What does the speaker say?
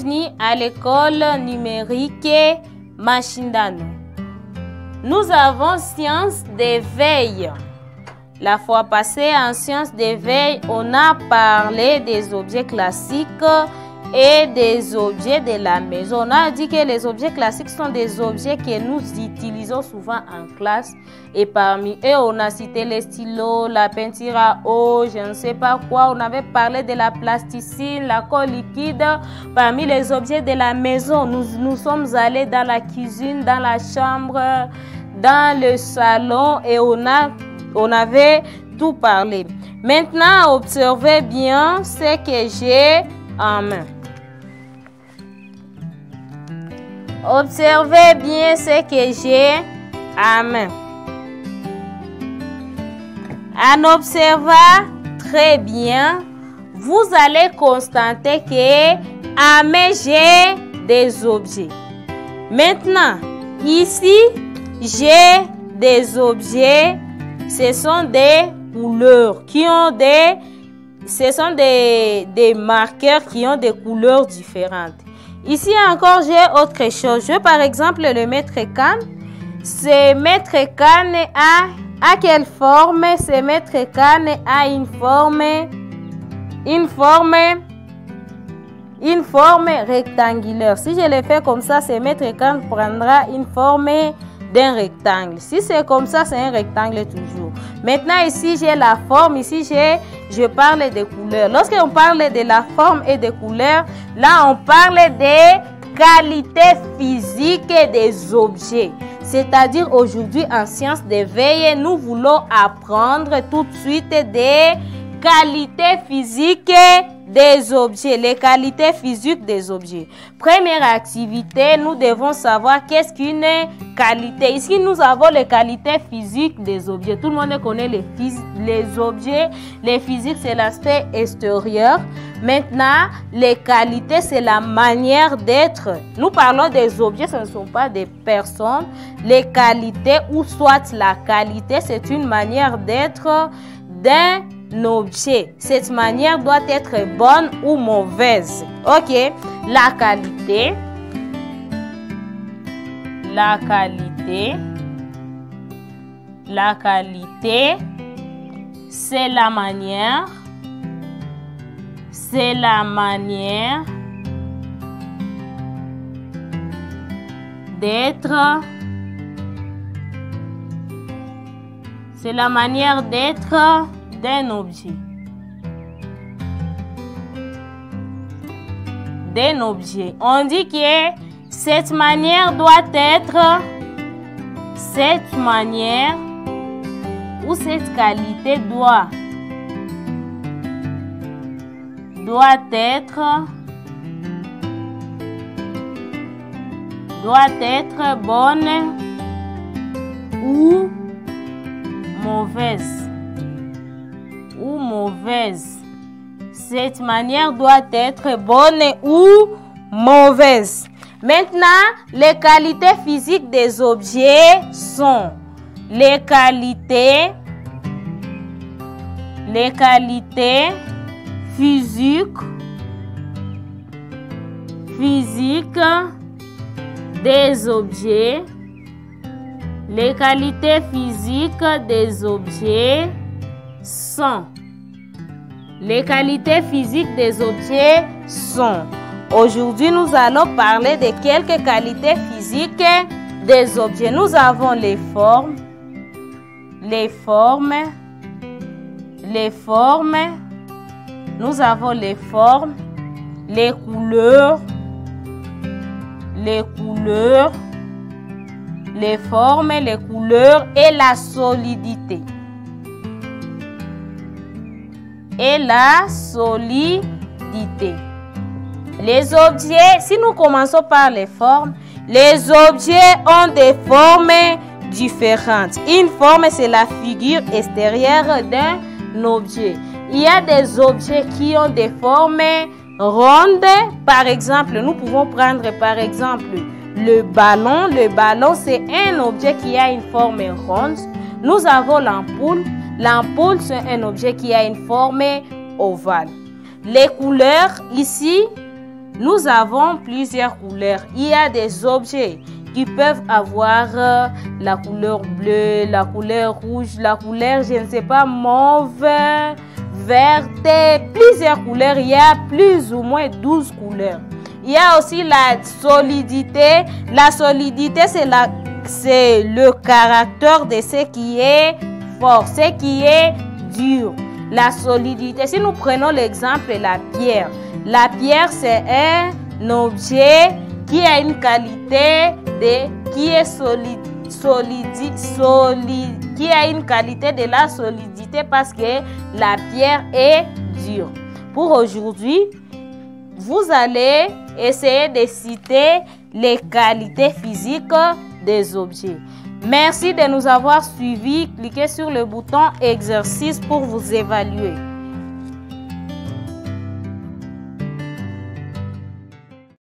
bienvenue à l'école numérique Mashindano. Nous avons sciences d'éveil. La fois passée, en sciences d'éveil, on a parlé des objets classiques et des objets de la maison. On a dit que les objets classiques sont des objets que nous utilisons souvent en classe. Et parmi eux, on a cité les stylos, la peinture à eau, je ne sais pas quoi. On avait parlé de la plasticine, la colle liquide. Parmi les objets de la maison, nous sommes allés dans la cuisine, dans la chambre, dans le salon et on avait tout parlé. Maintenant, observez bien ce que j'ai en main. Observez bien ce que j'ai en main. En observant très bien, vous allez constater que en main, j'ai des objets. Maintenant, ici, j'ai des objets. Ce sont des couleurs qui ont ce sont des marqueurs qui ont des couleurs différentes. Ici encore, j'ai autre chose. Je vais par exemple le mètre canne. Ce mètre canne a quelle forme? Ce mètre canne a une forme rectangulaire. Si je le fais comme ça, ce mètre canne prendra une forme d'un rectangle. Si c'est comme ça, c'est un rectangle toujours. Maintenant, ici, j'ai la forme. Ici, je parle des couleurs. Lorsqu'on parle de la forme et des couleurs, là, on parle des qualités physiques des objets. C'est-à-dire, aujourd'hui, en sciences d'éveil, nous voulons apprendre tout de suite des qualités physiques des objets, les qualités physiques des objets. Première activité, nous devons savoir qu'est-ce qu'une qualité. Ici, nous avons les qualités physiques des objets. Tout le monde connaît les objets. Les physiques, c'est l'aspect extérieur. Maintenant, les qualités, c'est la manière d'être. Nous parlons des objets, ce ne sont pas des personnes. Les qualités, ou soit la qualité, c'est une manière d'être d'un objet. Cette manière doit être bonne ou mauvaise. Ok. La qualité, c'est la manière, d'être, c'est la manière d'être d'un objet. On dit que cette manière doit être, cette manière ou cette qualité doit être bonne ou mauvaise. Cette manière doit être bonne ou mauvaise. Maintenant, les qualités physiques des objets sont les qualités physiques des objets. Les qualités physiques des objets sont. Les qualités physiques des objets sont. Aujourd'hui, nous allons parler de quelques qualités physiques des objets. Nous avons les formes. Nous avons les formes, les couleurs, les formes, les couleurs et la solidité. Les objets, si nous commençons par les formes, les objets ont des formes différentes. Une forme, c'est la figure extérieure d'un objet. Il y a des objets qui ont des formes rondes. Par exemple, nous pouvons prendre par exemple le ballon. Le ballon, c'est un objet qui a une forme ronde. Nous avons l'ampoule. L'ampoule, c'est un objet qui a une forme ovale. Les couleurs, ici, nous avons plusieurs couleurs. Il y a des objets qui peuvent avoir la couleur bleue, la couleur rouge, la couleur, je ne sais pas, mauve, verte, plusieurs couleurs. Il y a plus ou moins 12 couleurs. Il y a aussi la solidité. La solidité, c'est le caractère de ce qui est fort, ce qui est dur. La solidité, si nous prenons l'exemple de la pierre. La pierre, c'est un objet qui a une qualité qui est qui a une qualité de la solidité parce que la pierre est dure. Pour aujourd'hui, vous allez essayer de citer les qualités physiques des objets. Merci de nous avoir suivis. Cliquez sur le bouton exercice pour vous évaluer.